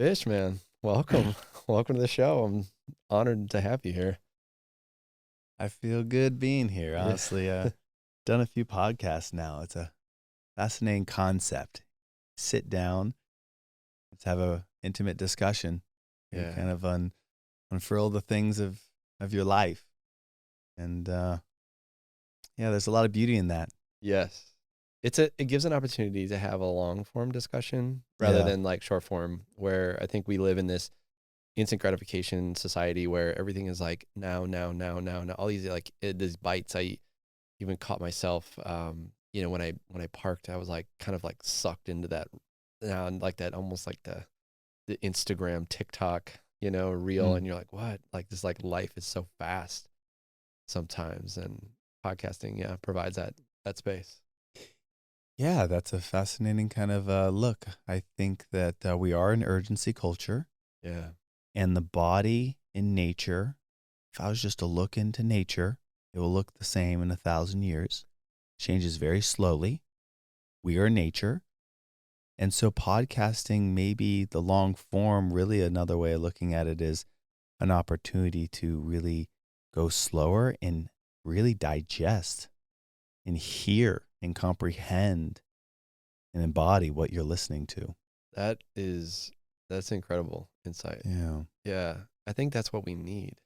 Fish, man, welcome. Welcome to the show. I'm honored to have you here. I feel good being here. Yeah. Honestly, done a few podcasts now. It's a fascinating concept. Sit down, let's have a intimate discussion. You Yeah. kind of unfurl the things of your life, and yeah, there's a lot of beauty in that. Yes. It gives an opportunity to have a long form discussion rather Yeah, than like short form, where I think we live in this instant gratification society where everything is like now, now, now, now, now. All these these bites. I even caught myself, when I parked, I was like kind of like sucked into that now, and like that almost like the Instagram, TikTok, reel, mm. and you're like, what? Like this, like life is so fast sometimes, and podcasting, yeah, provides that space. Yeah. That's a fascinating kind of look. I think that we are an urgency culture, Yeah. and the body in nature. If I was just to look into nature, it will look the same in 1,000 years. Changes very slowly. We are nature. And so podcasting, maybe the long form, really another way of looking at it is an opportunity to really go slower and really digest and hear and comprehend and embody what you're listening to. That is that's incredible insight. Yeah. Yeah. I think that's what we need.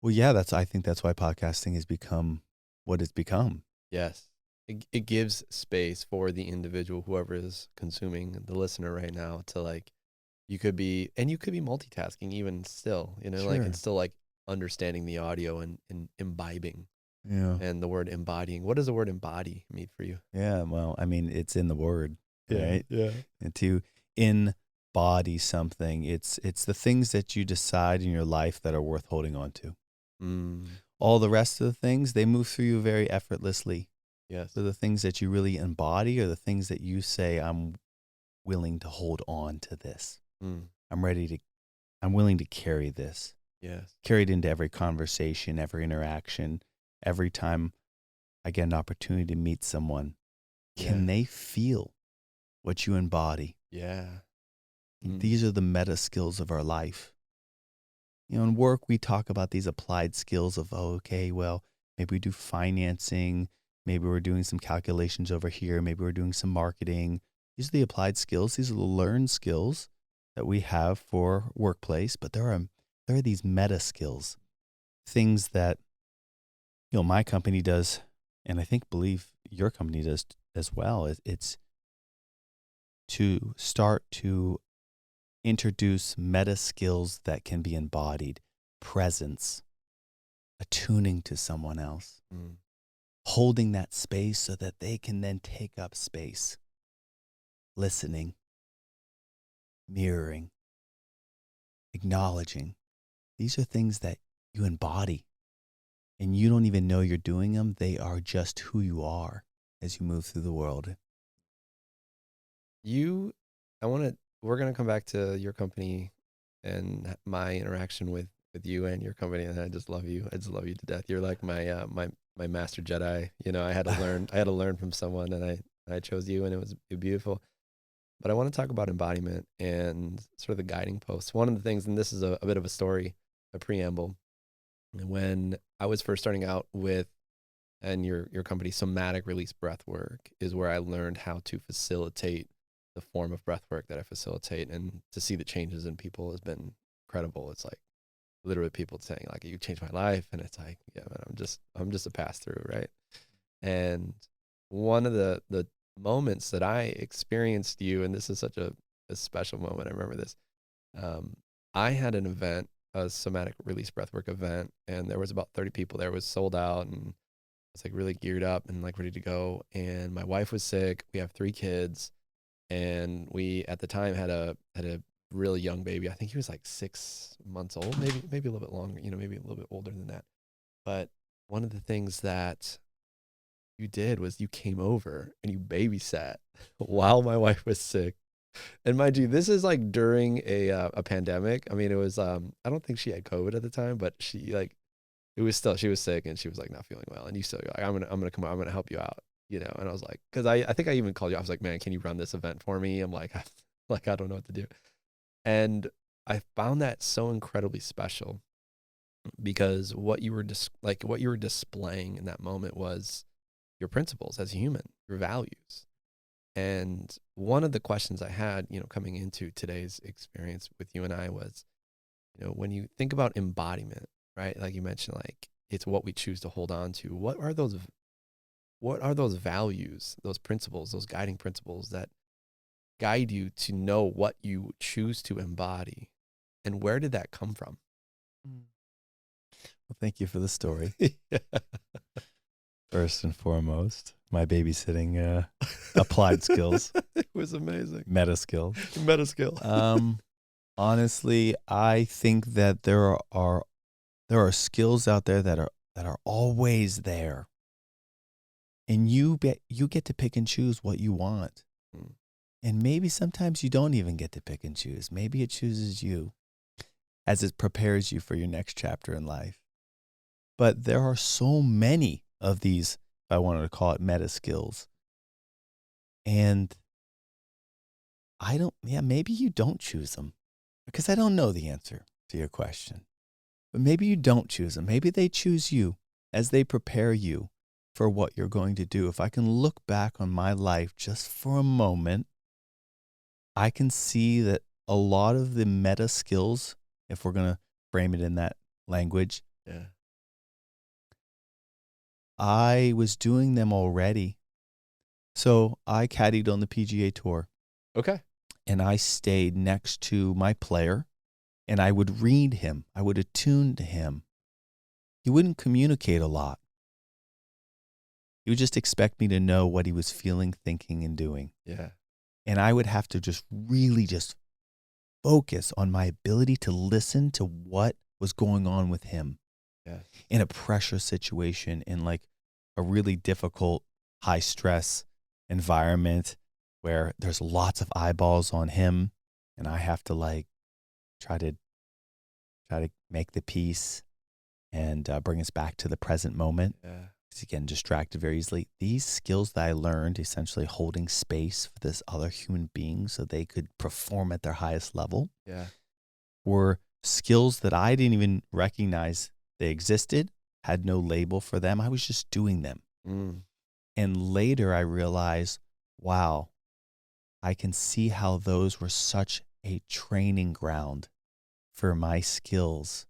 Well, yeah, I think that's why podcasting has become what it's become. Yes. It gives space for the individual, whoever is consuming, the listener right now, to like, you could be multitasking even still, like, and Sure. still like understanding the audio and imbibing. Yeah. And the word embodying, what does the word embody mean for you? Yeah. Well, I mean, it's in the word, Yeah. right? Yeah. And to embody something, it's the things that you decide in your life that are worth holding on to. Mm, All the rest of the things, they move through you very effortlessly. yes. So the things that you really embody are the things that you say, I'm willing to hold on to this. Mm, I'm ready to, I'm willing to carry this. yes. Carry it into every conversation, every interaction, every time I get an opportunity to meet someone. Yeah. Can they feel what you embody? Yeah. Mm, These are the meta skills of our life. In work, we talk about these applied skills of, oh, okay, well, maybe we do financing. Maybe we're doing some calculations over here. Maybe we're doing some marketing. These are the applied skills. These are the learned skills that we have for workplace. But there are these meta skills, things that, my company does, and believe your company does as well. It's to start to introduce meta skills that can be embodied, presence, attuning to someone else, mm, holding that space so that they can then take up space, listening, mirroring, acknowledging. These are things that you embody and you don't even know you're doing them. They are just who you are as you move through the world. you, I want to, we're going to come back to your company and my interaction with you and your company. And I just love you. I just love you to death. You're like my master Jedi. I had to learn from someone, and I chose you, and it was beautiful. But I want to talk about embodiment and sort of the guiding posts. One of the things, and this is a bit of a story, a preamble. When I was first starting out with, and your company, Somatic release breathwork, is where I learned how to facilitate the form of breathwork that I facilitate, and to see the changes in people has been incredible. It's like literally people saying like, "You changed my life," and it's like, yeah, man, I'm just a pass through, right? And one of the moments that I experienced you, and this is such a special moment. I remember this. Um, I had an event, a somatic release breathwork event, and there was about 30 people there. It was sold out, and I was like really geared up and like ready to go. And my wife was sick. We have 3 kids, and we at the time had a really young baby. I think he was like 6 months old, maybe a little bit longer, maybe a little bit older than that. But one of the things that you did was you came over and you babysat while my wife was sick. And mind you, this is like during a pandemic. I mean, it was I don't think she had COVID at the time, but she like it was still, she was sick and she was like not feeling well. And you still go, like, I'm gonna come out, I'm gonna help you out, And I was like, because I think I even called you. I was like, man, can you run this event for me? I'm like, like I don't know what to do. And I found that so incredibly special because what you were what you were displaying in that moment was your principles as a human, your values. And one of the questions I had, coming into today's experience with you and I was, when you think about embodiment, right? Like you mentioned, like it's what we choose to hold on to. What are those values, those principles, those guiding principles that guide you to know what you choose to embody? And where did that come from? Well, thank you for the story. First and foremost, my babysitting applied skills. It was amazing. Meta skills. Meta skill. Honestly, I think that there are skills out there that are always there. And you get to pick and choose what you want. Mm. And maybe sometimes you don't even get to pick and choose. Maybe it chooses you as it prepares you for your next chapter in life. But there are so many of these, if I wanted to call it meta skills. And maybe you don't choose them because I don't know the answer to your question. But maybe you don't choose them. Maybe they choose you as they prepare you for what you're going to do. If I can look back on my life just for a moment, I can see that a lot of the meta skills, if we're going to frame it in that language, I was doing them already. So I caddied on the PGA Tour. Okay. And I stayed next to my player, and I would read him. I would attune to him. He wouldn't communicate a lot. He would just expect me to know what he was feeling, thinking, and doing. Yeah. And I would have to just really just focus on my ability to listen to what was going on with him. Yeah. In a pressure situation, in like a really difficult, high stress environment where there's lots of eyeballs on him, and I have to like try to make the peace and bring us back to the present moment. Yeah. Because again, distracted very easily. These skills that I learned, essentially holding space for this other human being so they could perform at their highest level, were skills that I didn't even recognize they existed, had no label for them. I was just doing them. Mm. And later I realized, wow, I can see how those were such a training ground for my skills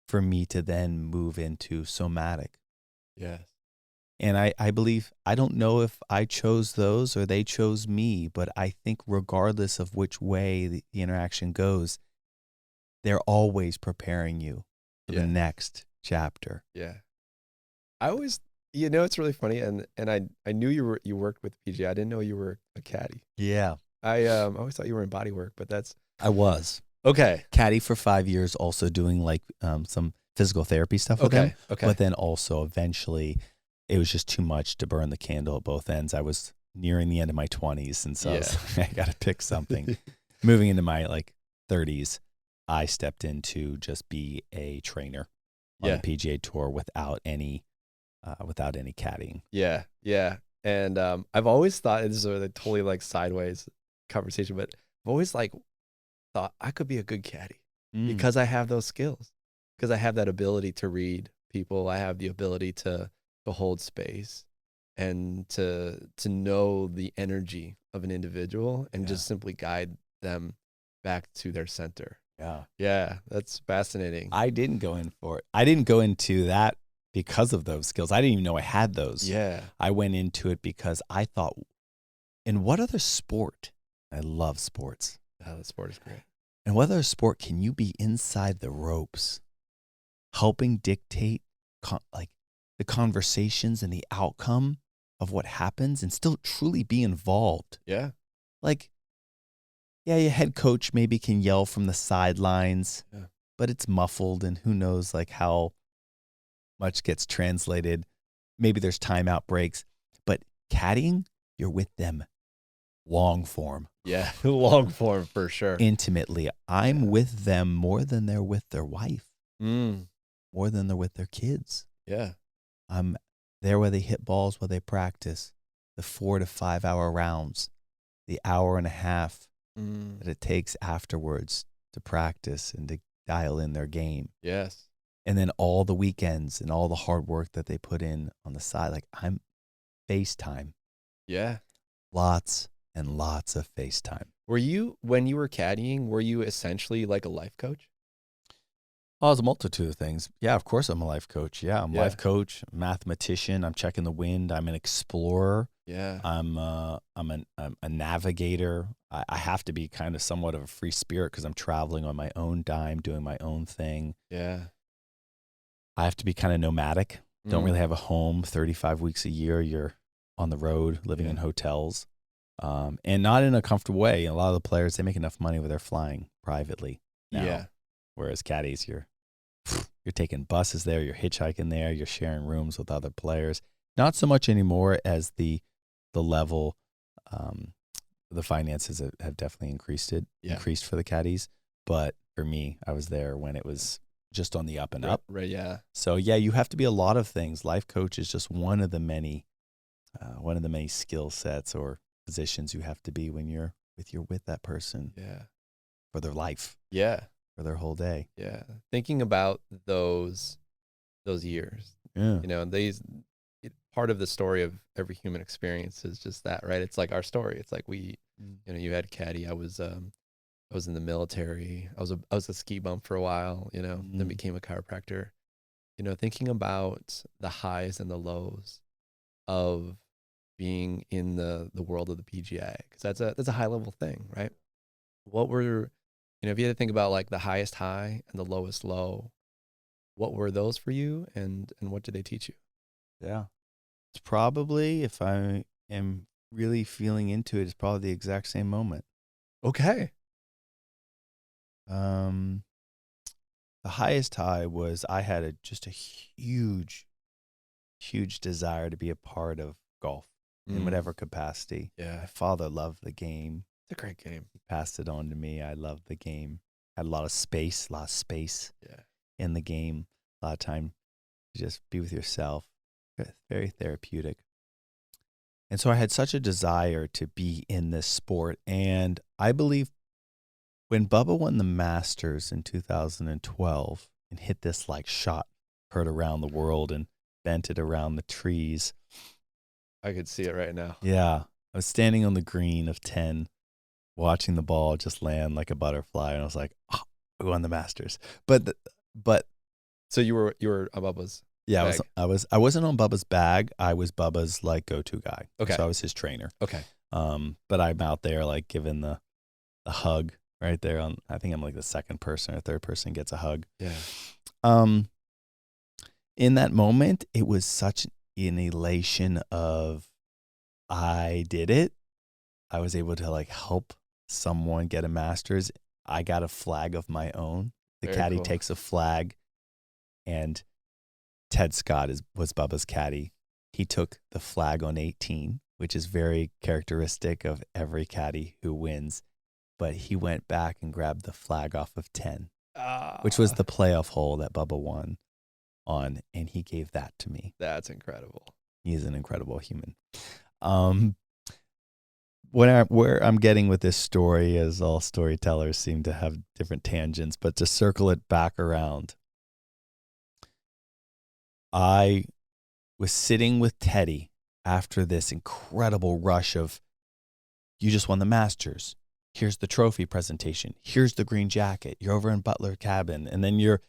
for me to then move into somatic. Yes. And I believe, I don't know if I chose those or they chose me, but I think regardless of which way the interaction goes, they're always preparing you for the next chapter. Yeah. I always, it's really funny. And I knew you worked with PG. I didn't know you were a caddy. Yeah. I always thought you were in body work, but I was. Okay. Caddy for 5 years, also doing like some physical therapy stuff with him. Okay. But then also eventually it was just too much to burn the candle at both ends. I was nearing the end of my 20s. And so I was like, I got to pick something. Moving into my like 30s, I stepped in to just be a trainer on the PGA Tour without any caddying. Yeah. Yeah. And I've always thought, this is a totally like sideways conversation, but I've always like thought I could be a good caddy because I have those skills, because I have that ability to read people. I have the ability to hold space and to know the energy of an individual and just simply guide them back to their center. Yeah. Yeah. That's fascinating. I didn't go in for it. I didn't go into that because of those skills. I didn't even know I had those. Yeah. I went into it because I thought, in what other sport? I love sports. Oh, the sport is great. And what other sport can you be inside the ropes, helping dictate like the conversations and the outcome of what happens and still truly be involved? Yeah. Like, yeah, your head coach maybe can yell from the sidelines, but it's muffled and who knows like how much gets translated. Maybe there's timeout breaks, but caddying, you're with them long form. Yeah, long form for sure. Intimately. I'm with them more than they're with their wife, more than they're with their kids. Yeah. I'm there where they hit balls, where they practice, the 4 to 5 hour rounds, the hour and a half that it takes afterwards to practice and to dial in their game. Yes. And then all the weekends and all the hard work that they put in on the side. Like, I'm FaceTime. Yeah. Lots and lots of FaceTime. Were you, when you were caddying, were you essentially like a life coach? Oh, there's a multitude of things. Yeah, of course I'm a life coach. Yeah, I'm a Yeah. life coach, mathematician. I'm checking the wind. I'm an explorer. Yeah. I'm a navigator. I have to be kind of somewhat of a free spirit because I'm traveling on my own dime, doing my own thing. Yeah. I have to be kind of nomadic. Don't really have a home. 35 weeks a year, you're on the road, living in hotels, and not in a comfortable way. A lot of the players, they make enough money where they're flying privately now. Yeah. Whereas caddies, you're taking buses there, you're hitchhiking there, you're sharing rooms with other players. Not so much anymore as the level, the finances have definitely increased for the caddies. But for me, I was there when it was just on the up and up. Right. Yeah. So yeah, you have to be a lot of things. Life coach is just one of the many skill sets or positions you have to be when you're with that person. Yeah. For their life. Yeah. For their whole day. Yeah. Thinking about those years, Yeah. you know, part of the story of every human experience is just that, right? It's like our story. It's like you know, you had caddy. I was in the military. I was a ski bum for a while, you know, then became a chiropractor. You know, thinking about the highs and the lows of being in the world of the PGA, because that's a high level thing, right? What were, you know, if you had to think about like the highest high and the lowest low, what were those for you, and what did they teach you? Yeah. It's probably, if I am really feeling into it, it's probably the exact same moment. Okay. The highest high was I had just a huge desire to be a part of golf in whatever capacity. Yeah. My father loved the game. It's a great game. He passed it on to me. I loved the game. Had a lot of space in the game. A lot of time to just be with yourself. Very therapeutic. And so I had such a desire to be in this sport. And I believe when Bubba won the Masters in 2012 and hit this like shot, heard around the world and bent it around the trees. I could see it right now. Yeah. I was standing on the green of 10, watching the ball just land like a butterfly. And I was like, oh, we won the Masters. But so you were on Bubba's. Yeah, bag. I wasn't on Bubba's bag. I was Bubba's like go-to guy. Okay. So I was his trainer. Okay. But I'm out there like giving the hug right there on, I think I'm like the second person or third person gets a hug. Yeah. In that moment, it was such an elation of I did it. I was able to like help someone get a Masters. I got a flag of my own. The Very caddy cool. takes a flag, and Ted Scott was Bubba's caddy. He took the flag on 18, which is very characteristic of every caddy who wins. But he went back and grabbed the flag off of 10, which was the playoff hole that Bubba won on, and he gave that to me. That's incredible. He's an incredible human. Where I'm getting with this story, as all storytellers seem to have different tangents, but to circle it back around, I was sitting with Teddy after this incredible rush of, you just won the Masters. Here's the trophy presentation. Here's the green jacket. You're over in Butler Cabin. And then you're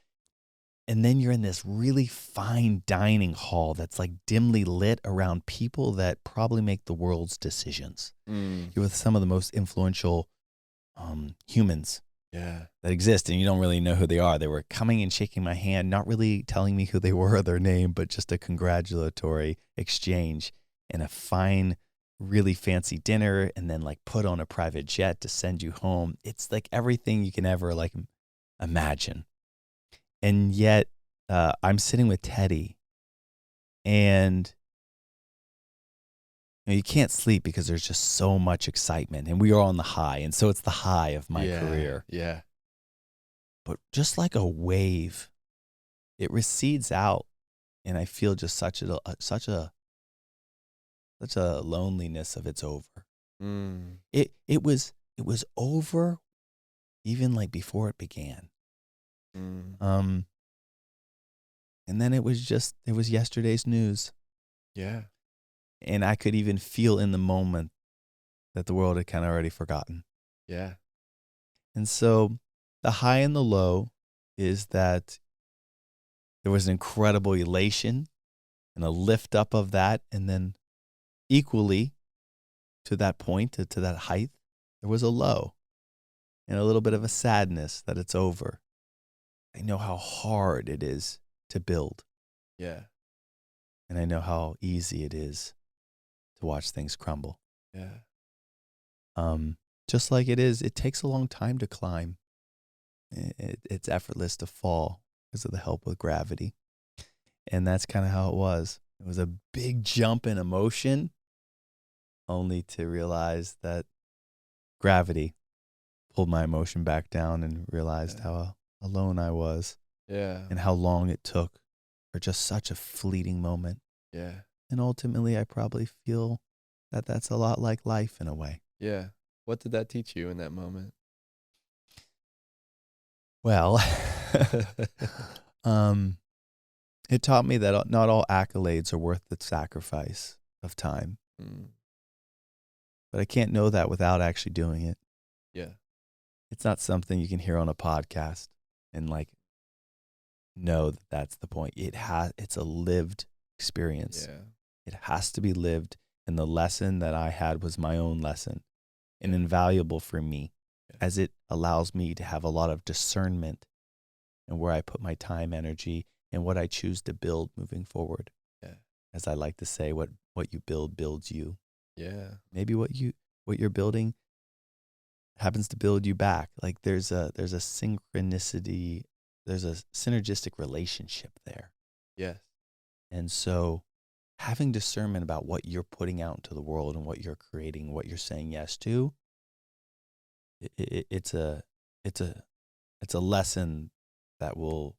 in this really fine dining hall that's like dimly lit around people that probably make the world's decisions. You're with some of the most influential humans that exist, and you don't really know who they are. They were coming and shaking my hand, not really telling me who they were or their name, but just a congratulatory exchange and a fine, really fancy dinner, and then like put on a private jet to send you home. It's like everything you can ever like imagine. And yet I'm sitting with Teddy, and you can't sleep because there's just so much excitement, and we are on the high. And so it's the high of my career. Yeah. But just like a wave, it recedes out, and I feel just such a loneliness of it's over. It was it was over even like before it began. Mm. And then it was yesterday's news. Yeah. And I could even feel in the moment that the world had kind of already forgotten. Yeah. And so the high and the low is that there was an incredible elation and a lift up of that. And then equally to that point, to that height, there was a low and a little bit of a sadness that it's over. I know how hard it is to build. Yeah. And I know how easy it is to watch things crumble. Yeah. Just like it takes a long time to climb. It's effortless to fall because of the help with gravity. And that's kind of how it was. It was a big jump in emotion, only to realize that gravity pulled my emotion back down and realized how alone I was. Yeah. And how long it took for just such a fleeting moment. Yeah. And ultimately, I probably feel that that's a lot like life in a way. Yeah. What did that teach you in that moment? Well, it taught me that not all accolades are worth the sacrifice of time. But I can't know that without actually doing it. Yeah. It's not something you can hear on a podcast and like know that that's the point. It's a lived experience. Yeah. It has to be lived. And the lesson that I had was my own lesson and invaluable for me, as it allows me to have a lot of discernment in where I put my time, energy, and what I choose to build moving forward. Yeah. As I like to say, what you build builds you. Yeah. Maybe what you're building happens to build you back. Like there's a synchronicity, there's a synergistic relationship there. Yes. And so having discernment about what you're putting out into the world and what you're creating, what you're saying yes to, it's a lesson that will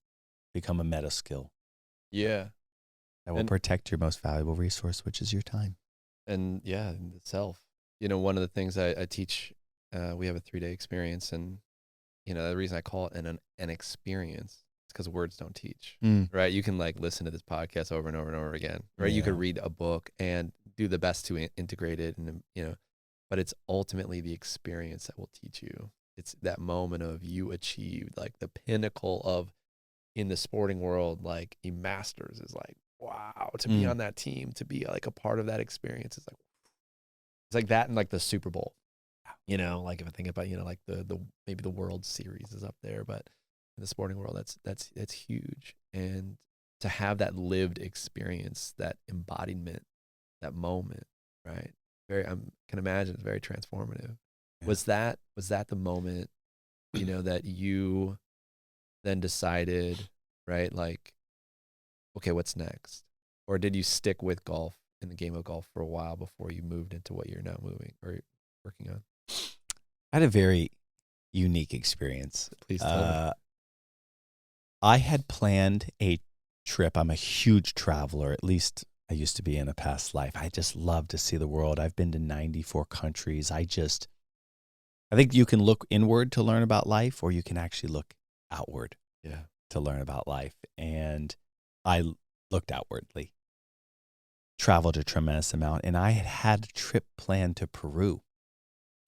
become a meta skill. Yeah. That will protect your most valuable resource, which is your time. And the self. One of the things I teach, we have a 3-day experience, and the reason I call it an experience is because words don't teach, right? You can like listen to this podcast over and over and over again, right? You could read a book and do the best to integrate it, and but it's ultimately the experience that will teach you. It's that moment of you achieved like the pinnacle of, in the sporting world, like a Masters is like, wow, to be on that team, to be like a part of that experience is like, it's like that and like the Super Bowl, like if I think about, like the maybe the World Series is up there, but in the sporting world, that's huge. And to have that lived experience, that embodiment, that moment, right? I can imagine it's very transformative. Yeah. Was that the moment, that you then decided, right? Like, okay, what's next? Or did you stick with golf in the game of golf for a while before you moved into what you're now moving or working on? I had a very unique experience. Please tell me. I had planned a trip. I'm a huge traveler, at least I used to be in a past life. I just love to see the world. I've been to 94 countries. I think you can look inward to learn about life, or you can actually look outward to learn about life. And I looked outwardly, traveled a tremendous amount, and I had a trip planned to Peru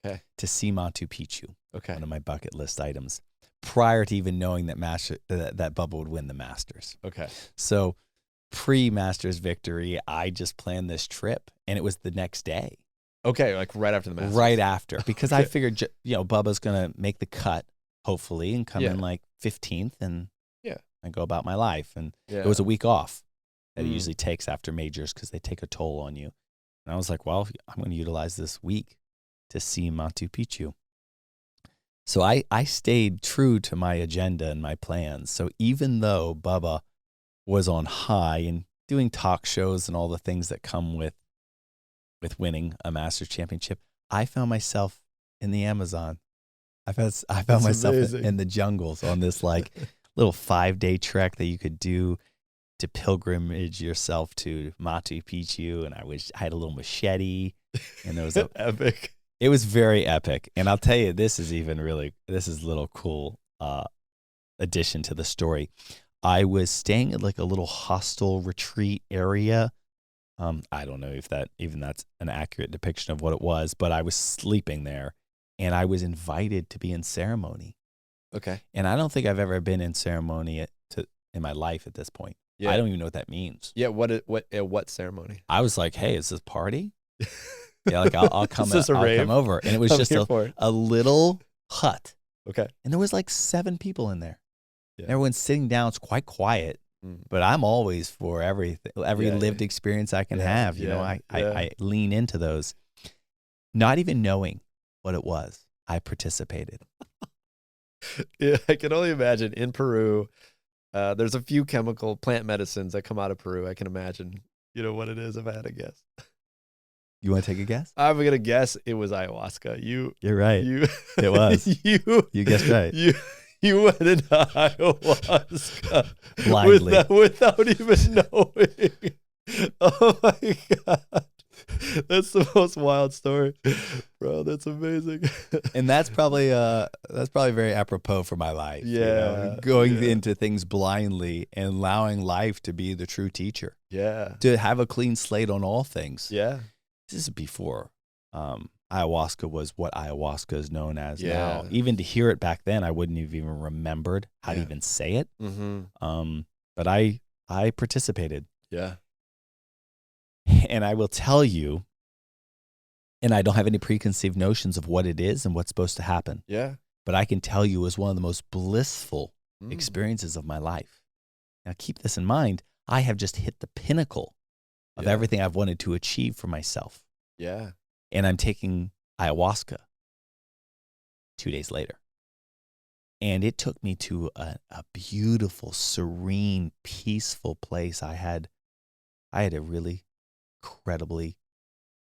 to see Machu Picchu, one of my bucket list items, prior to even knowing that that Bubba would win the Masters. Okay. So pre-Masters victory, I just planned this trip, and it was the next day. Okay, like right after the Masters. Right after, because I figured, Bubba's going to make the cut, hopefully, and come in like 15th, and I go about my life. And it was a week off that it usually takes after majors because they take a toll on you. And I was like, well, I'm going to utilize this week to see Machu Picchu. So I stayed true to my agenda and my plans. So even though Bubba was on high and doing talk shows and all the things that come with winning a Masters championship, I found myself in the Amazon. I found myself in the jungles on this like little 5-day trek that you could do to pilgrimage yourself to Machu Picchu. And I had a little machete, and there was epic. It was very epic. And I'll tell you, this is a little cool addition to the story. I was staying at like a little hostel retreat area. I don't know if that's an accurate depiction of what it was, but I was sleeping there and I was invited to be in ceremony. Okay. And I don't think I've ever been in ceremony in my life at this point. Yeah. I don't even know what that means. Yeah. What ceremony? I was like, hey, is this party? Yeah, like I'll come Is this a rave? come over. And it was I'm just here for it. a little hut. Okay. And there was like 7 people in there. Yeah. And everyone's sitting down. It's quite quiet. But I'm always for every lived experience I can have. You know, I lean into those. Not even knowing what it was, I participated. Yeah, I can only imagine in Peru, there's a few chemical plant medicines that come out of Peru. I can imagine, what it is if I had to guess. You want to take a guess? I'm going to guess it was ayahuasca. You're right. It was. You guessed right. You went into ayahuasca blindly without even knowing. Oh my God. That's the most wild story, bro. That's amazing. And that's probably very apropos for my life. Yeah. Going into things blindly and allowing life to be the true teacher. Yeah. To have a clean slate on all things. Yeah. This is before ayahuasca was what ayahuasca is known as Yeah. now. Even to hear it back then, I wouldn't have even remembered how to even say it. Mm-hmm. But I participated. Yeah. And I will tell you, and I don't have any preconceived notions of what it is and what's supposed to happen. Yeah. But I can tell you it was one of the most blissful experiences of my life. Now keep this in mind. I have just hit the pinnacle of everything I've wanted to achieve for myself. Yeah. And I'm taking ayahuasca 2 days later. And it took me to a beautiful, serene, peaceful place. I had a really incredibly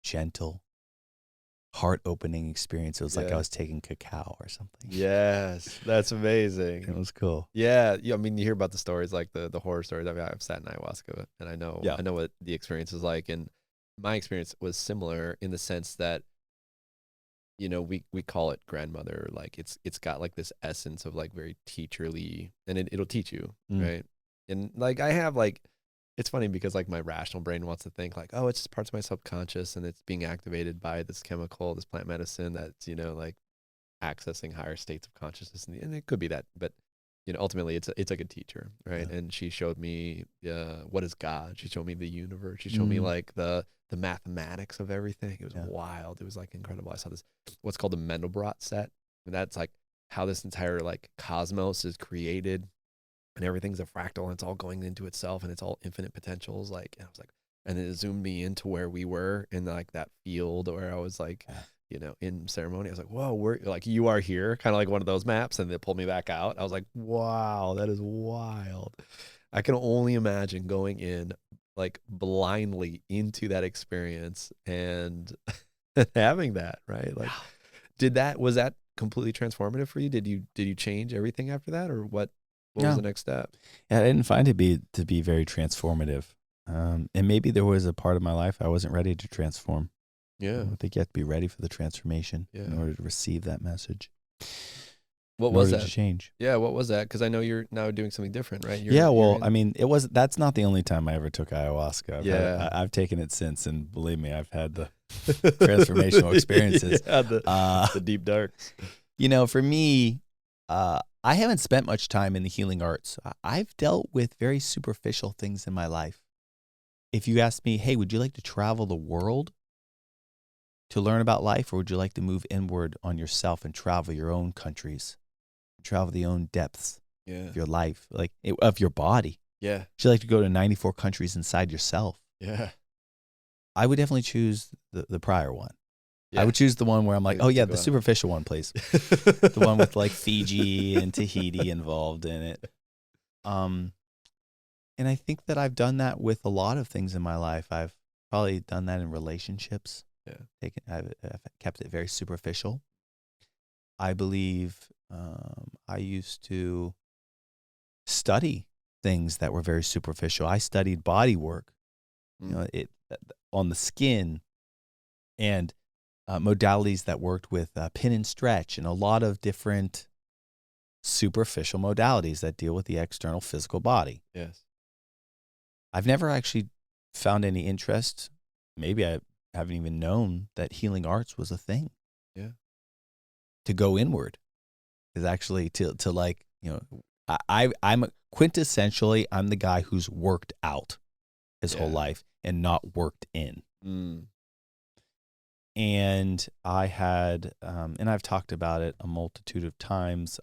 gentle, heart-opening experience. It was like I was taking cacao or something. Yes, that's amazing. It was cool. Yeah, I mean, you hear about the stories, like the horror stories. I mean, I've sat in ayahuasca, and I know what the experience is like. And my experience was similar in the sense that, we call it grandmother. Like it's got like this essence of like very teacherly, and it'll teach you, right? And like I have like. It's funny because like my rational brain wants to think like, oh, it's just parts of my subconscious and it's being activated by this chemical, this plant medicine that's, like accessing higher states of consciousness. And it could be that, but ultimately it's like a teacher, right? Yeah. And she showed me what is God. She showed me the universe. She showed me like the mathematics of everything. It was wild. It was like incredible. I saw this, what's called the Mandelbrot set. And that's like how this entire like cosmos is created. And everything's a fractal and it's all going into itself and it's all infinite potentials. Like, and I was like, and it zoomed me into where we were in like that field where I was like, in ceremony. I was like, whoa, we're like, you are here. Kind of like one of those maps. And they pulled me back out. I was like, wow, that is wild. I can only imagine going in like blindly into that experience and having that, right? Like, was that completely transformative for you? Did you change everything after that or what? What was the next step? Yeah, I didn't find it to be very transformative. And maybe there was a part of my life I wasn't ready to transform. Yeah. I think you have to be ready for the transformation in order to receive that message. What was that? To change. Yeah, what was that? Because I know you're now doing something different, right? I mean, that's not the only time I ever took ayahuasca. I've taken it since, and believe me, I've had the transformational experiences. The deep dark. For me, I haven't spent much time in the healing arts. I've dealt with very superficial things in my life. If you asked me, hey, would you like to travel the world to learn about life, or would you like to move inward on yourself and travel your own countries, travel the own depths of your life, of your body? Yeah. Would you like to go to 94 countries inside yourself? Yeah. I would definitely choose the prior one. Yeah. I would choose the one where I'm like, the superficial one, please. The one with like Fiji and Tahiti involved in it. And I think that I've done that with a lot of things in my life. I've probably done that in relationships. Yeah. I've kept it very superficial. I believe I used to study things that were very superficial. I studied body work, on the skin, and modalities that worked with pin and stretch and a lot of different superficial modalities that deal with the external physical body. Yes. I've never actually found any interest. Maybe I haven't even known that healing arts was a thing. Yeah. To go inward is actually to like, I'm quintessentially, I'm the guy who's worked out his whole life and not worked in. And I had, and I've talked about it a multitude of times,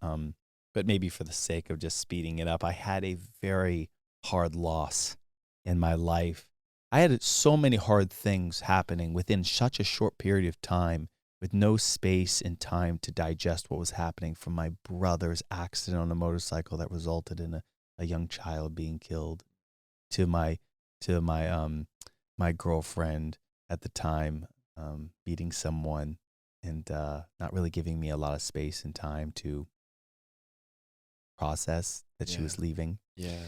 but maybe for the sake of just speeding it up, I had a very hard loss in my life. I had so many hard things happening within such a short period of time with no space and time to digest what was happening, from my brother's accident on a motorcycle that resulted in a young child being killed, to my girlfriend at the time beating someone and not really giving me a lot of space and time to process that she was leaving. Yeah.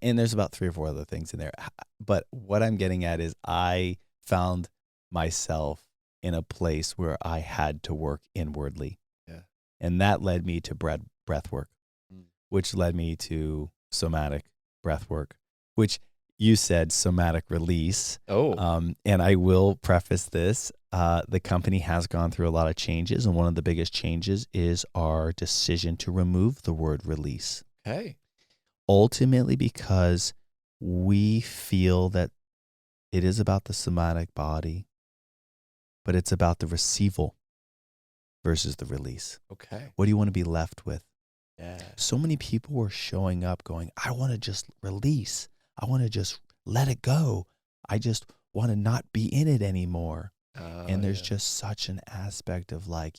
And there's about 3 or 4 other things in there. But what I'm getting at is I found myself in a place where I had to work inwardly. Yeah. And that led me to breathwork, which led me to somatic breathwork, which you said somatic release. Oh. And I will preface this. The company has gone through a lot of changes, and one of the biggest changes is our decision to remove the word release. Okay. Ultimately, because we feel that it is about the somatic body, but it's about the receival versus the release. Okay. What do you want to be left with? Yeah. So many people were showing up going, I want to just release. I want to just let it go. I just want to not be in it anymore. And there's just such an aspect of like,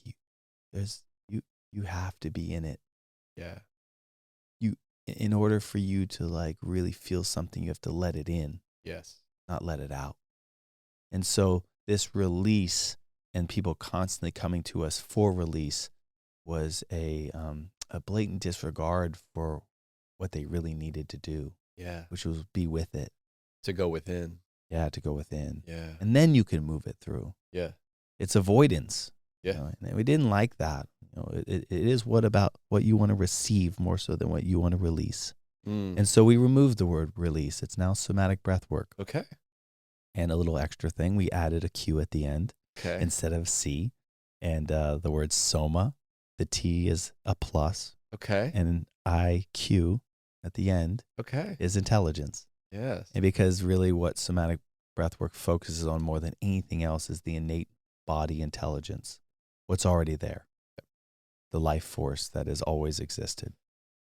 you have to be in it. Yeah. In order for you to like really feel something, you have to let it in. Yes. Not let it out. And so this release and people constantly coming to us for release was a blatant disregard for what they really needed to do. Yeah. Which was be with it. To go within. Yeah, to go within. Yeah. And then you can move it through. Yeah. It's avoidance. Yeah. And we didn't like that. It is what you want to receive more so than what you want to release. And so we removed the word release. It's now somatic breath work. Okay. And a little extra thing, we added a Q at the end instead of C. And the word soma, the T is a plus. Okay. And IQ at the end is intelligence. Yes. And because really what somatic breathwork focuses on more than anything else is the innate body intelligence, what's already there, the life force that has always existed.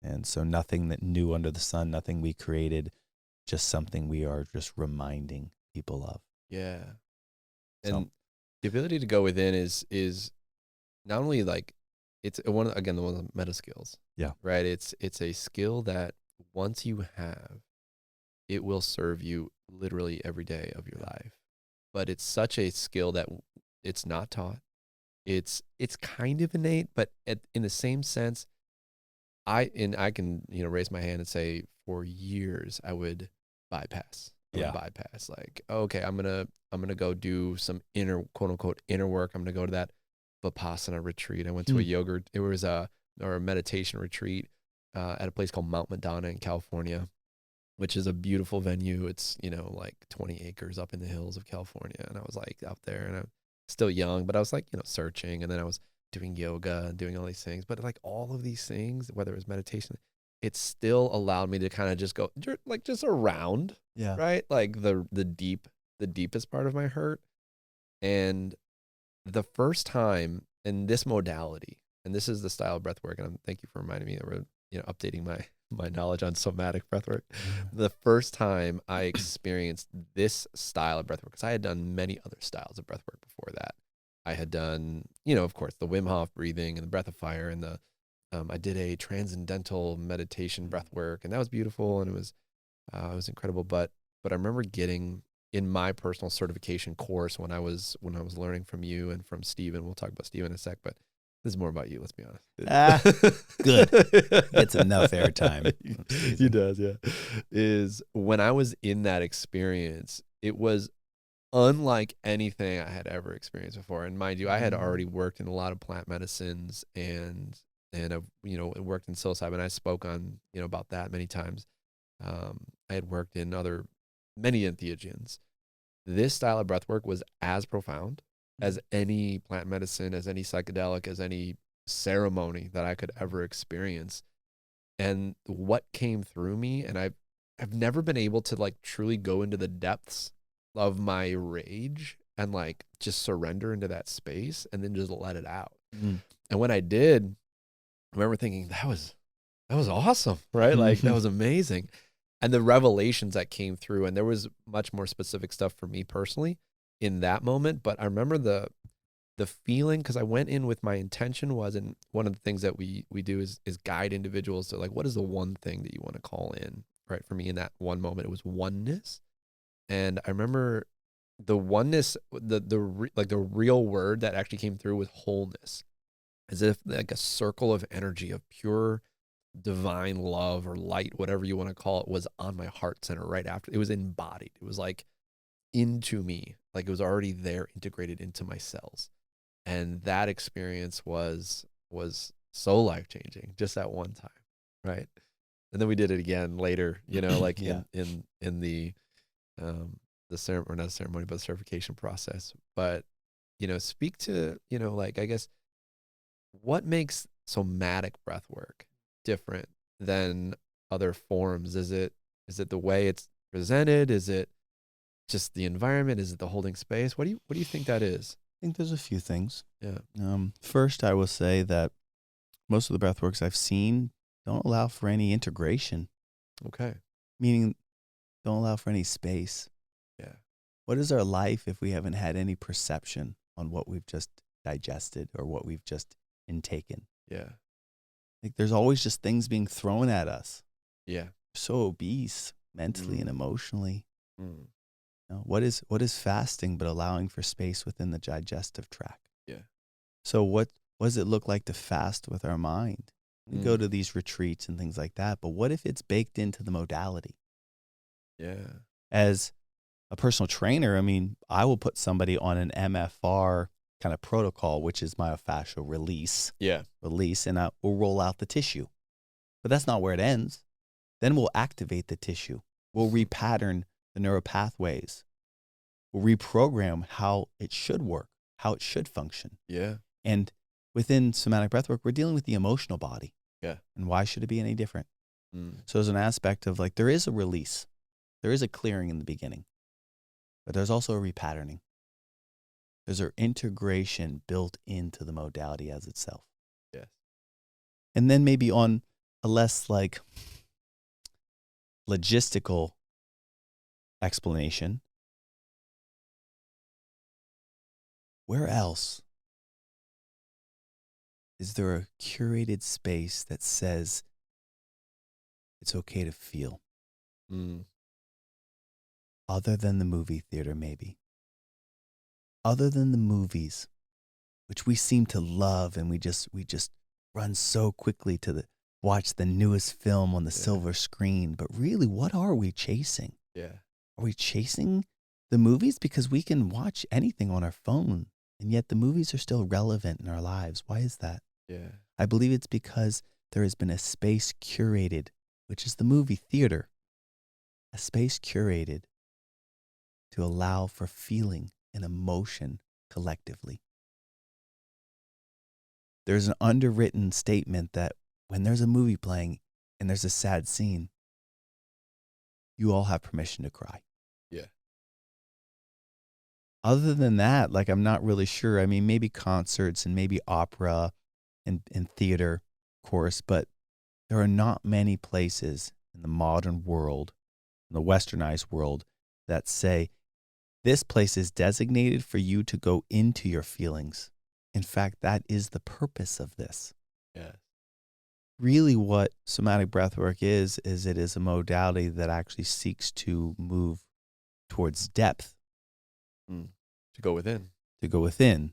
And so nothing that new under the sun, nothing we created, just something we are just reminding people of. Yeah. And the ability to go within is not only like, it's one of the meta skills. Yeah. Right. It's a skill that once you have, it will serve you literally every day of your life. But it's such a skill that it's not taught. It's kind of innate, but in the same sense, I can raise my hand and say for years I would bypass. Like, okay, I'm gonna go do some inner, quote unquote, inner work. I'm gonna go to that Vipassana retreat. I went to a meditation retreat at a place called Mount Madonna in California, which is a beautiful venue. It's, like 20 acres up in the hills of California. And I was like out there, and I'm still young, but I was like, searching. And then I was doing yoga and doing all these things. But like all of these things, whether it was meditation, it still allowed me to kind of just go like just around. Yeah. Right. Like the deepest part of my hurt. And the first time in this modality, and this is the style of breath work, and thank you for reminding me that we're updating my knowledge on somatic breathwork. The first time I experienced this style of breathwork, because I had done many other styles of breathwork before that. I had done, of course, the Wim Hof breathing and the breath of fire, and I did a transcendental meditation breathwork, and that was beautiful, and it was incredible. But I remember getting in my personal certification course when I was learning from you and from Steven. We'll talk about Steven in a sec, but this is more about you, let's be honest. Good. It's enough airtime. He does, yeah. Is when I was in that experience, it was unlike anything I had ever experienced before. And mind you, I had already worked in a lot of plant medicines and I've, worked in psilocybin. I spoke on, about that many times. I had worked in many entheogens. This style of breath work was as profound as any plant medicine, as any psychedelic, as any ceremony that I could ever experience. And what came through me, and I've never been able to like truly go into the depths of my rage and like just surrender into that space and then just let it out. And when I did, I remember thinking that was awesome, right? Like that was amazing. And the revelations that came through, and there was much more specific stuff for me personally in that moment. But I remember the feeling, because I went in with my intention was, and one of the things that we do is guide individuals to like, what is the one thing that you want to call in, right? For me in that one moment, it was oneness. And I remember the oneness, the real word that actually came through was wholeness, as if like a circle of energy of pure divine love or light, whatever you want to call it, was on my heart center right after. It was embodied. It was like into me, like it was already there, integrated into my cells. And that experience was so life-changing just at one time, right? And then we did it again later, like in the ceremony, or not the ceremony, but the certification process. But speak to, like, I guess, what makes somatic breath work different than other forms? Is it the way it's presented? Is it just the environment? Is it the holding space? What do you think that is? I think there's a few things. Yeah. First, I will say that most of the breathworks I've seen don't allow for any integration. Okay. Meaning, don't allow for any space. Yeah. What is our life if we haven't had any perception on what we've just digested or what we've just intaken? Yeah. Like there's always just things being thrown at us. Yeah. So obese mentally and emotionally. What is fasting but allowing for space within the digestive tract? Yeah. So what does it look like to fast with our mind? We go to these retreats and things like that, but what if it's baked into the modality? Yeah. As a personal trainer, I mean, I will put somebody on an MFR kind of protocol, which is myofascial release. Yeah. Release, and we'll roll out the tissue. But that's not where it ends. Then we'll activate the tissue. We'll repattern the neural pathways. We'll reprogram how it should work, how it should function. Yeah. And within somatic breathwork, we're dealing with the emotional body. Yeah. And why should it be any different? So there's an aspect of like, there is a release. There is a clearing in the beginning. But there's also a repatterning. There's an integration built into the modality as itself. Yes. And then maybe on a less like logistical explanation, where else is there a curated space that says it's okay to feel? Other than the movie theater, maybe. Other than the movies, which we seem to love, and we just run so quickly to watch the newest film on the silver screen. But really, what are we chasing? Yeah. Are we chasing the movies? Because we can watch anything on our phone, and yet the movies are still relevant in our lives. Why is that? Yeah. I believe it's because there has been a space curated, which is the movie theater, a space curated to allow for feeling and emotion collectively. There's an underwritten statement that when there's a movie playing and there's a sad scene, you all have permission to cry. Yeah. Other than that, like, I'm not really sure. I mean, maybe concerts and maybe opera and theater, of course, but there are not many places in the modern world, in the westernized world, that say, this place is designated for you to go into your feelings. In fact, that is the purpose of this. Yeah. Really what somatic breathwork is it is a modality that actually seeks to move towards depth. To go within. To go within.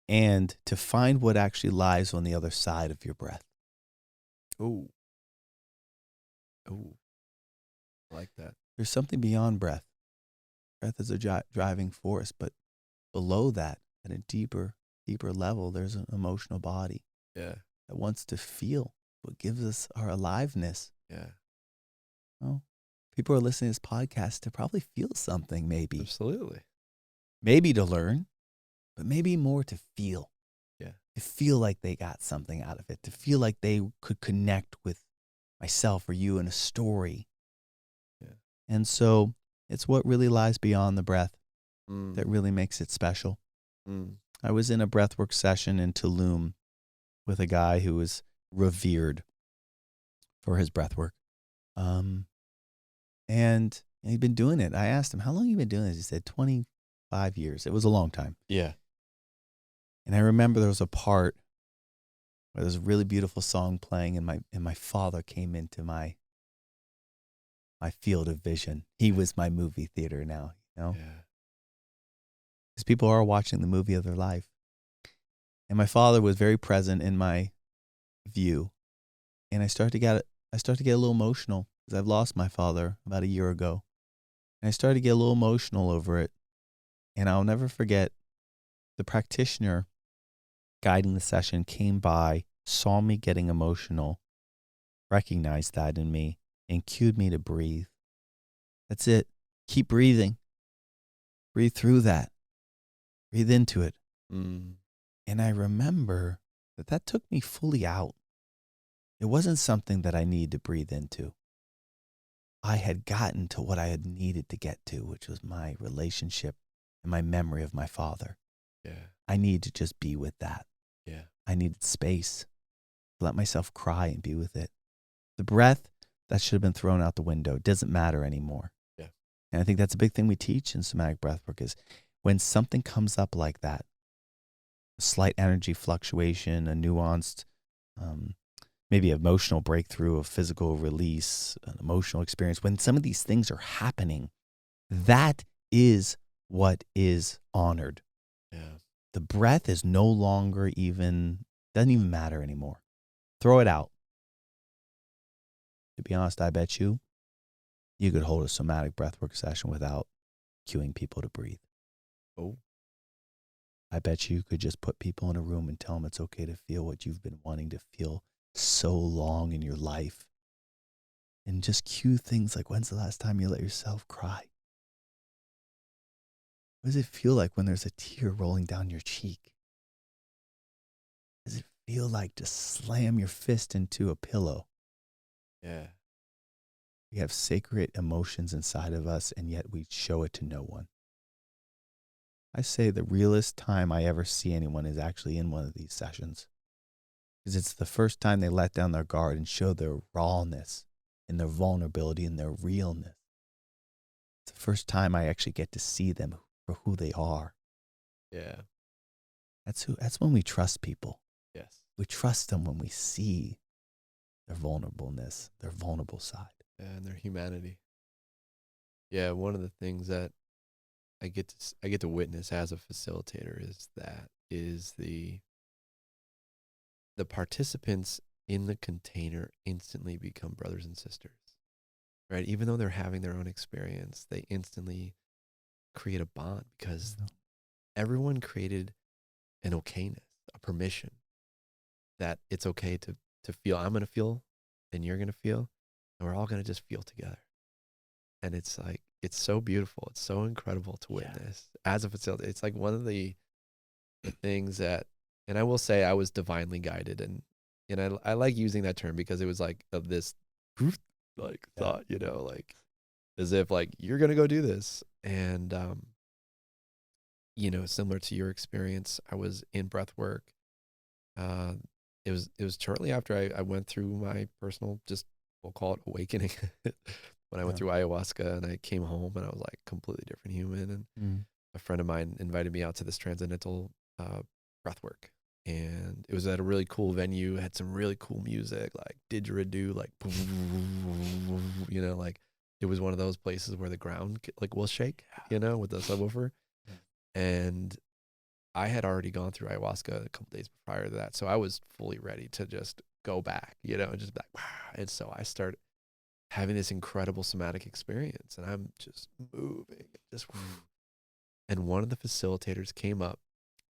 And to find what actually lies on the other side of your breath. Oh. I like that. There's something beyond breath. Breath is a driving force, but below that, at a deeper level, there's an emotional body Yeah. that wants to feel what gives us our aliveness. Yeah. Well, people are listening to this podcast to probably feel something, maybe. Absolutely. Maybe to learn, but maybe more to feel. Yeah. To feel like they got something out of it. To feel like they could connect with myself or you in a story. Yeah. And so it's what really lies beyond the breath Mm. that really makes it special. Mm. I was in a breathwork session in Tulum with a guy who was revered for his breathwork. And he'd been doing it. I asked him, how long have you been doing this? He said, 25 years. It was a long time. Yeah. And I remember there was a part where there was a really beautiful song playing, and my father came into my field of vision. He was my movie theater now, you know? Yeah. Because people are watching the movie of their life. And my father was very present in my view. And I started to get a little emotional because I've lost my father about a year ago. And I started to get a little emotional over it. And I'll never forget, the practitioner guiding the session came by, saw me getting emotional, recognized that in me, and cued me to breathe. That's it. Keep breathing. Breathe through that. Breathe into it. Mm. And I remember that took me fully out. It wasn't something that I needed to breathe into. I had gotten to what I had needed to get to, which was my relationship and my memory of my father. Yeah. I needed to just be with that. Yeah. I needed space to let myself cry and be with it. The breath, that should have been thrown out the window. It doesn't matter anymore. Yeah. And I think that's a big thing we teach in somatic breathwork is when something comes up like that, a slight energy fluctuation, a nuanced, maybe emotional breakthrough, a physical release, an emotional experience, when some of these things are happening, that is what is honored. Yeah. The breath is no longer doesn't even matter anymore. Throw it out. To be honest, I bet you could hold a somatic breathwork session without cueing people to breathe. Oh. I bet you could just put people in a room and tell them it's okay to feel what you've been wanting to feel so long in your life. And just cue things like, when's the last time you let yourself cry? What does it feel like when there's a tear rolling down your cheek? Does it feel like to slam your fist into a pillow? Yeah. We have sacred emotions inside of us, and yet we show it to no one. I say the realest time I ever see anyone is actually in one of these sessions. Because it's the first time they let down their guard and show their rawness and their vulnerability and their realness. It's the first time I actually get to see them for who they are. Yeah. That's when we trust people. Yes. We trust them when we see their vulnerableness, their vulnerable side. And their humanity. Yeah, one of the things that I get to witness as a facilitator is the participants in the container instantly become brothers and sisters. Right? Even though they're having their own experience, they instantly create a bond because everyone created an okayness, a permission that it's okay to feel. I'm going to feel and you're going to feel, and we're all going to just feel together. And it's like, it's so beautiful. It's so incredible to witness as a facilitator. It's like one of the things that, and I will say I was divinely guided. And I like using that term because it was like of this like thought, you know, like as if like, you're going to go do this. And, you know, similar to your experience, I was in breath work. It was shortly after I went through my personal, just we'll call it awakening, when I went through ayahuasca, and I came home and I was like completely different human. And a friend of mine invited me out to this transcendental breath work, and it was at a really cool venue. It had some really cool music, like didgeridoo, like you know, like it was one of those places where the ground like will shake, you know, with the subwoofer. And I had already gone through ayahuasca a couple days prior to that, so I was fully ready to just go back, you know, and just be like, wow. And so I started. having this incredible somatic experience, and I'm just moving, just, and one of the facilitators came up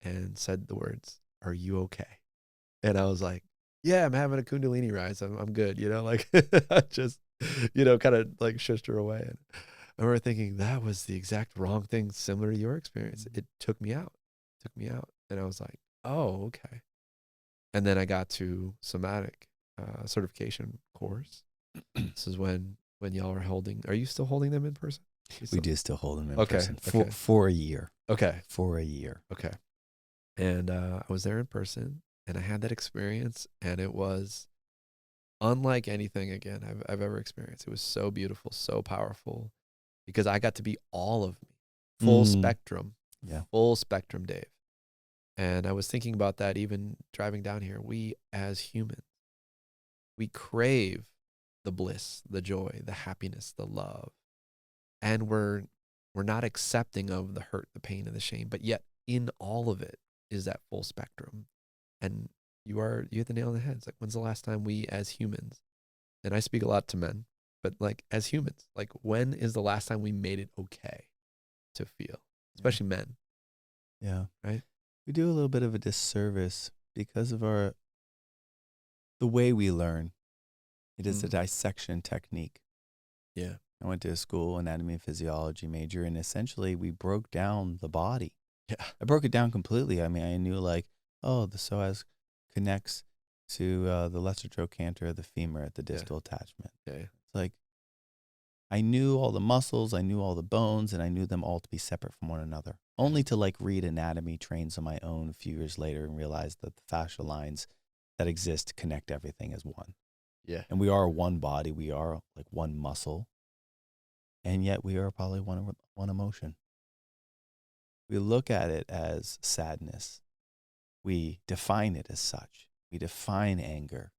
and said the words, "Are you okay?" And I was like, "Yeah, I'm having a Kundalini rise. I'm good." Like I just, kind of like shushed her away. And I remember thinking that was the exact wrong thing, similar to your experience. It took me out, and I was like, "Oh, okay." And then I got to somatic certification course. This is when y'all are holding. Are you still holding them in person? We do still hold them in Okay, person okay. for a year. Okay. For a year. Okay. And I was there in person, and I had that experience, and it was unlike anything again I've ever experienced. It was so beautiful, so powerful, because I got to be all of me, full spectrum, full spectrum, Dave. And I was thinking about that even driving down here. We as humans, we crave the bliss, the joy, the happiness, the love, and we're not accepting of the hurt, the pain, and the shame. But yet, in all of it is that full spectrum. And you hit the nail on the head. It's like, when's the last time we as humans, and I speak a lot to men, but like as humans, like when is the last time we made it okay to feel, especially men? Yeah. Right. We do a little bit of a disservice because of the way we learn. It is a dissection technique. Yeah. I went to a school, anatomy and physiology major, and essentially we broke down the body. Yeah. I broke it down completely. I mean, I knew like, oh, the psoas connects to the lesser trochanter of the femur at the distal attachment. Yeah. It's like, I knew all the muscles, I knew all the bones, and I knew them all to be separate from one another. Only to like read anatomy trains on my own a few years later and realize that the fascial lines that exist connect everything as one. Yeah. And we are one body, we are like one muscle, and yet we are probably one emotion. We look at it as sadness. We define it as such. We define anger.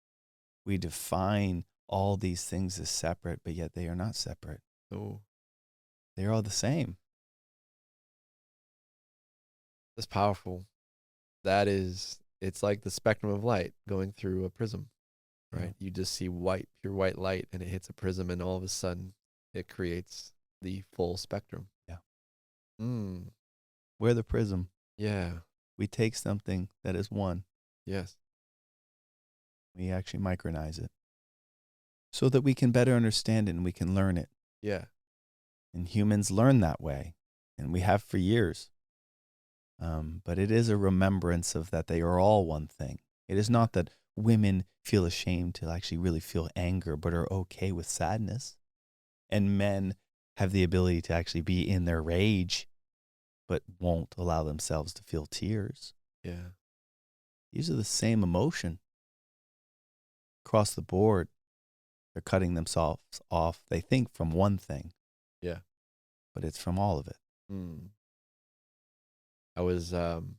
We define all these things as separate, but yet they are not separate. Oh, They are all the same. that's powerful. It's like the spectrum of light going through a prism, right? Yeah. You just see pure white light, and it hits a prism, and all of a sudden it creates the full spectrum. Yeah. We're the prism. Yeah. We take something that is one. Yes. We actually micronize it so that we can better understand it and we can learn it. Yeah. And humans learn that way, and we have for years. But it is a remembrance of that they are all one thing. It is not that women feel ashamed to actually really feel anger, but are okay with sadness. And men have the ability to actually be in their rage, but won't allow themselves to feel tears. Yeah. These are the same emotion. Across the board, they're cutting themselves off, they think, from one thing. Yeah. But it's from all of it. I was in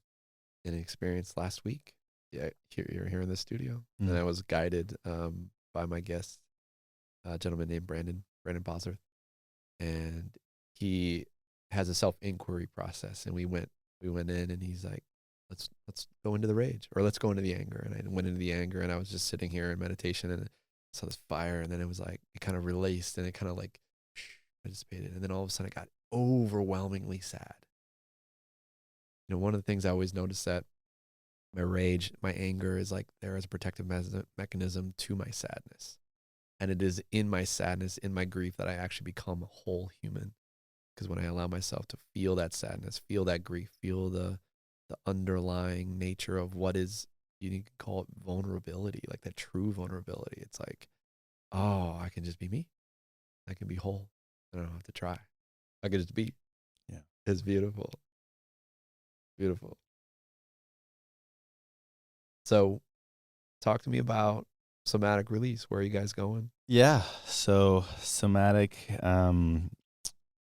an experience last week. Yeah, you're here in the studio, and I was guided by my guest, a gentleman named Brandon Bosworth, and he has a self-inquiry process. And we went in, and he's like, let's go into the rage, or let's go into the anger. And I went into the anger, and I was just sitting here in meditation, and I saw this fire, and then it was like it kind of released, and it kind of like dissipated, and then all of a sudden it got overwhelmingly sad. One of the things I always notice that my rage, my anger is like there as a protective mechanism to my sadness. And it is in my sadness, in my grief, that I actually become a whole human. Because when I allow myself to feel that sadness, feel that grief, feel the underlying nature of what is, you can call it vulnerability, like that true vulnerability. It's like, oh, I can just be me. I can be whole. I don't have to try. I can just be. Yeah. It's beautiful. Beautiful. So talk to me about somatic release. Where are you guys going? Yeah. So somatic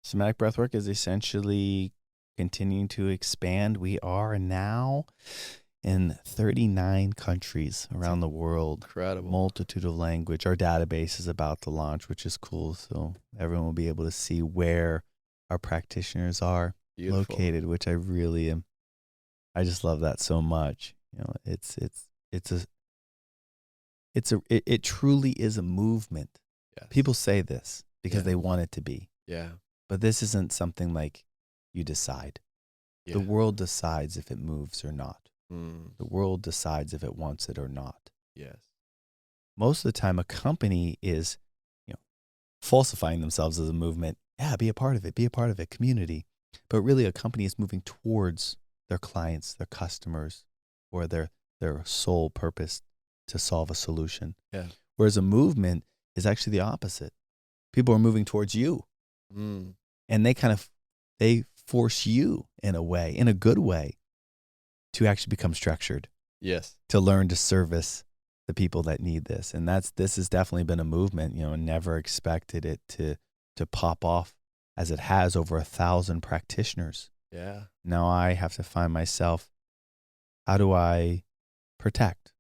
breathwork is essentially continuing to expand. We are now in 39 countries around the world. Incredible. Multitude of language. Our database is about to launch, which is cool. So everyone will be able to see where our practitioners are located, which I really am. I just love that so much. It truly is a movement. Yes. People say this because Yeah. they want it to be. Yeah. But this isn't something like you decide. Yeah. The world decides if it moves or not. Mm. The world decides if it wants it or not. Yes. Most of the time, a company is, falsifying themselves as a movement. Yeah, be a part of it, community. But really, a company is moving towards their clients, their customers, or their sole purpose to solve a solution. Yeah. Whereas a movement is actually the opposite. People are moving towards you. Mm. And they force you in a way, in a good way, to actually become structured, Yes. to learn to service the people that need this. And this has definitely been a movement, never expected it to pop off as it has, over 1,000 practitioners. Yeah. Now I have to find myself, how do I protect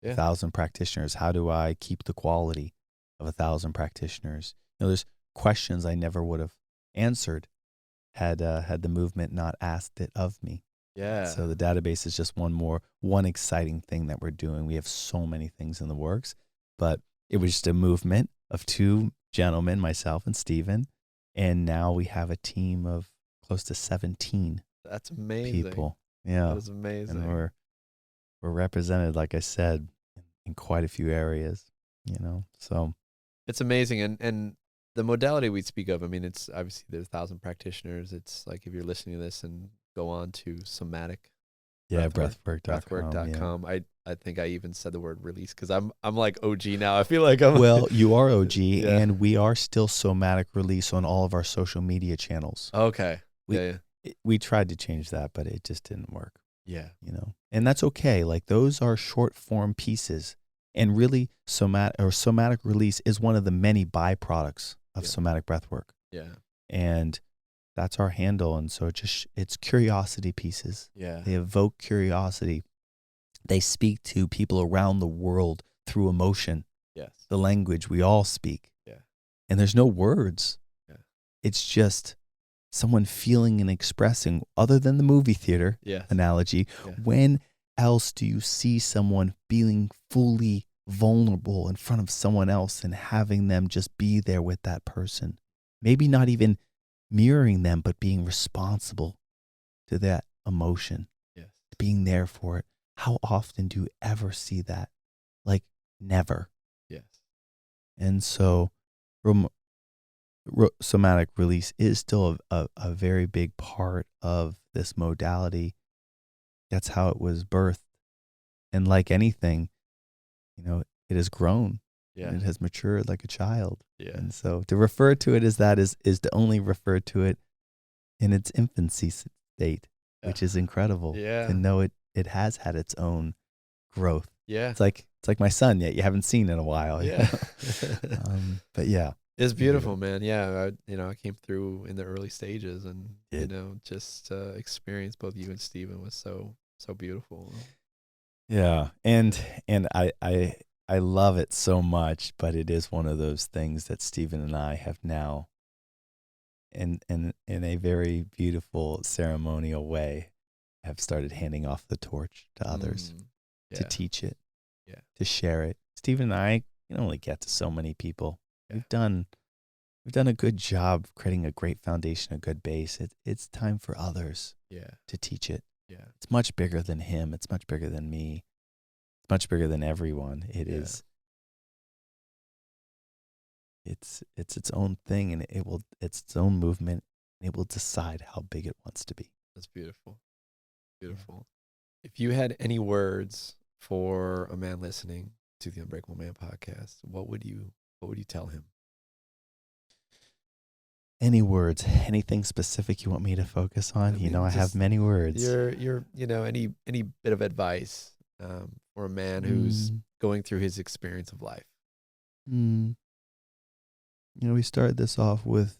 1,000 practitioners? How do I keep the quality of 1,000 practitioners? There's questions I never would have answered had the movement not asked it of me. Yeah. So the database is just one exciting thing that we're doing. We have so many things in the works, but it was just a movement of 2 gentlemen, myself and Steven, and now we have a team of close to 17 That's amazing. people. Yeah. That is amazing. And we're represented, like I said, in quite a few areas, so it's amazing. And the modality we speak of, I mean, it's obviously there's 1,000 practitioners. It's like, if you're listening to this and go on to Somatic. Yeah, breathwork.com. I think I even said the word release, because I'm like OG now. I feel like I'm well, you are OG, Yeah. and we are still Somatic Release on all of our social media channels. Okay. We tried to change that, but it just didn't work. Yeah. And that's okay. Like, those are short form pieces, and really somatic release is one of the many byproducts of somatic breathwork. Yeah. And that's our handle. And so it's curiosity pieces. Yeah. They evoke curiosity. They speak to people around the world through emotion. Yes. The language we all speak. Yeah. And there's no words. Yeah. It's just someone feeling and expressing, other than the movie theater analogy. Yeah. When else do you see someone feeling fully vulnerable in front of someone else and having them just be there with that person? Maybe not even mirroring them, but being responsible to that emotion, being there for it. How often do you ever see that? Like, never. Yes. And so somatic release is still a very big part of this modality. That's how it was birthed. And like anything, it has grown. Yeah. And it has matured like a child. Yeah. And so to refer to it as that is to only refer to it in its infancy state, which is incredible. Yeah. To know it has had its own growth. Yeah. It's like my son yet you haven't seen in a while. Yeah. But yeah. It's beautiful, man. Yeah. I came through in the early stages, and, just experience both you and Steven was so beautiful. Yeah. And I love it so much, but it is one of those things that Stephen and I have now, in a very beautiful ceremonial way, have started handing off the torch to others to teach it, to share it. Stephen and I can only get to so many people. Yeah. We've done a good job creating a great foundation, a good base. It's time for others to teach it. Yeah. It's much bigger than him. It's much bigger than me. Much bigger than everyone. It is. It's its own thing, and it's its own movement. And it will decide how big it wants to be. That's beautiful. Beautiful. Yeah. If you had any words for a man listening to the Unbreakable Man podcast, what would you tell him? Any words? Anything specific you want me to focus on? I have many words. Your any bit of advice for a man who's going through his experience of life. We started this off with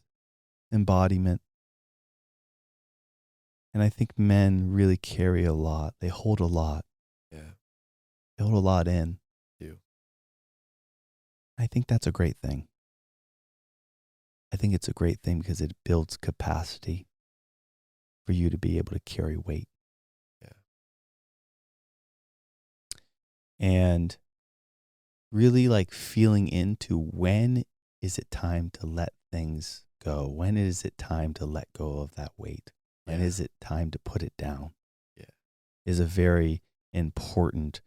embodiment. And I think men really carry a lot. They hold a lot. Yeah. They hold a lot in. They do. I think that's a great thing. I think it's a great thing because it builds capacity for you to be able to carry weight. Yeah. And really like feeling into when is it time to let things go? When is it time to let go of that weight? When is it time to put it down? Yeah. Is a very important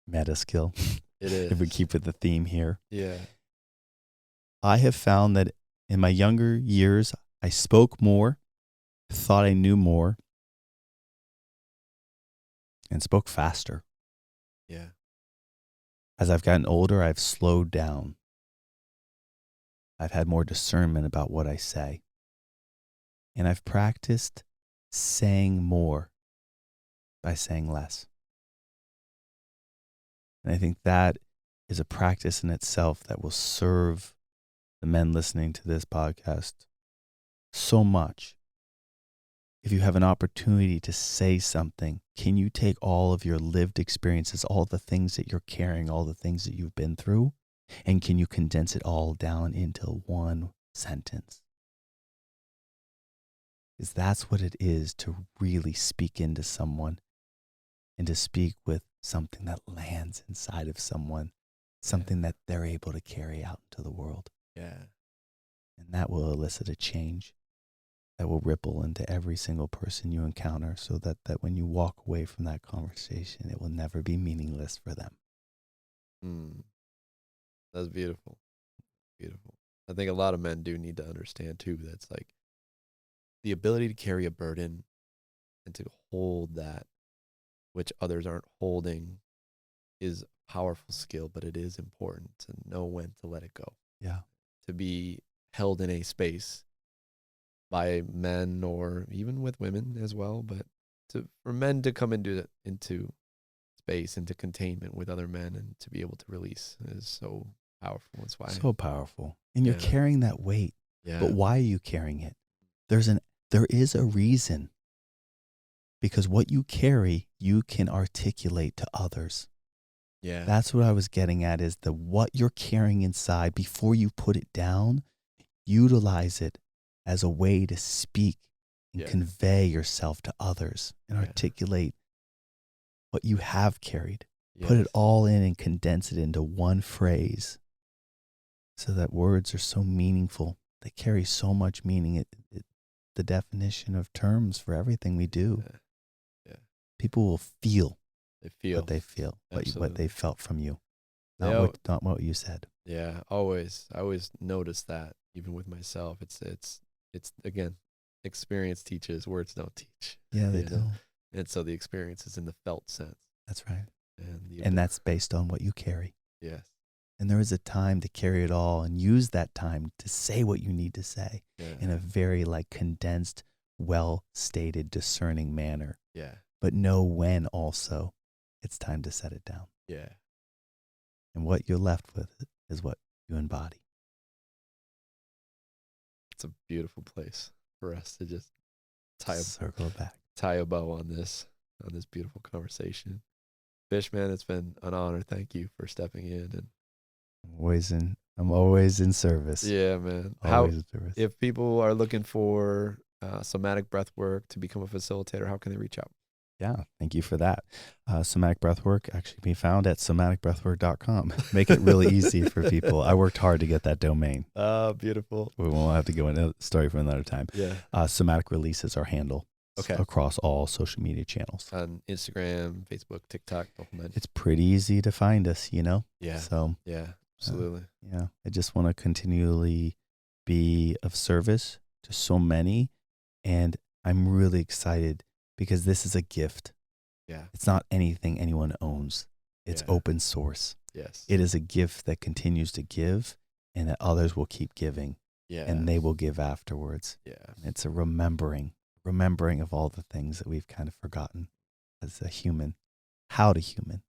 meta skill. It is. If we keep with the theme here. Yeah. I have found that in my younger years, I spoke more, thought I knew more, and spoke faster. Yeah. As I've gotten older, I've slowed down. I've had more discernment about what I say. And I've practiced saying more by saying less. And I think that is a practice in itself that will serve the men listening to this podcast so much. If you have an opportunity to say something, can you take all of your lived experiences, all the things that you're carrying, all the things that you've been through, and can you condense it all down into one sentence? Because that's what it is to really speak into someone and to speak with something that lands inside of someone, something that they're able to carry out into the world. Yeah. And that will elicit a change that will ripple into every single person you encounter, so that when you walk away from that conversation, it will never be meaningless for them. That's beautiful. Beautiful. I think a lot of men do need to understand too, that's like the ability to carry a burden and to hold that which others aren't holding is a powerful skill, but it is important to know when to let it go. Yeah. To be held in a space by men, or even with women as well, but for men to come into space, into containment with other men, and to be able to release is so powerful. That's why. So powerful. And you're carrying that weight. Yeah. But why are you carrying it? There is a reason. Because what you carry, you can articulate to others. Yeah. That's what I was getting at, is what you're carrying inside, before you put it down, utilize it as a way to speak and convey yourself to others and articulate what you have carried. Yes. Put it all in and condense it into one phrase, so that words are so meaningful. They carry so much meaning. The definition of terms for everything we do. Yeah. People will feel. What they feel, what they felt from you, not what you said. Yeah, always. I always notice that, even with myself. It's again, experience teaches, words don't teach. Yeah, they don't. And so the experience is in the felt sense. That's right. And that's based on what you carry. Yes. And there is a time to carry it all, and use that time to say what you need to say in a very condensed, well-stated, discerning manner. Yeah. But know when also it's time to set it down. Yeah. And what you're left with is what you embody. It's a beautiful place for us to just circle it back, tie a bow on this beautiful conversation. Fish, man, it's been an honor. Thank you for stepping in. And I'm always in service. Yeah, man. Always in service. If people are looking for somatic breathwork to become a facilitator, how can they reach out? Yeah, thank you for that. Somatic breathwork actually can be found at somaticbreathwork.com. Make it really easy for people. I worked hard to get that domain. Beautiful. We won't have to go into the story for another time. Yeah. Somatic Release is our handle. Okay. Across all social media channels. On Instagram, Facebook, TikTok, the whole nine. It's pretty easy to find us, Yeah. So yeah, absolutely. I just want to continually be of service to so many, and I'm really excited because this is a gift. Yeah. It's not anything anyone owns. It's open source. Yes. It is a gift that continues to give, and that others will keep giving. Yeah. And they will give afterwards. Yeah. And it's a remembering of all the things that we've kind of forgotten as a human. How to human.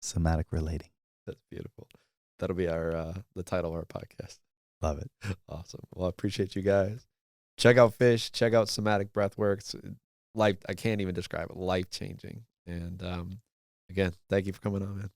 Somatic relating. That's beautiful. That'll be our the title of our podcast. Love it. Awesome. Well, I appreciate you guys. Check out Fish. Check out Somatic Breathworks. I can't even describe it. Life-changing. And again, thank you for coming on, man.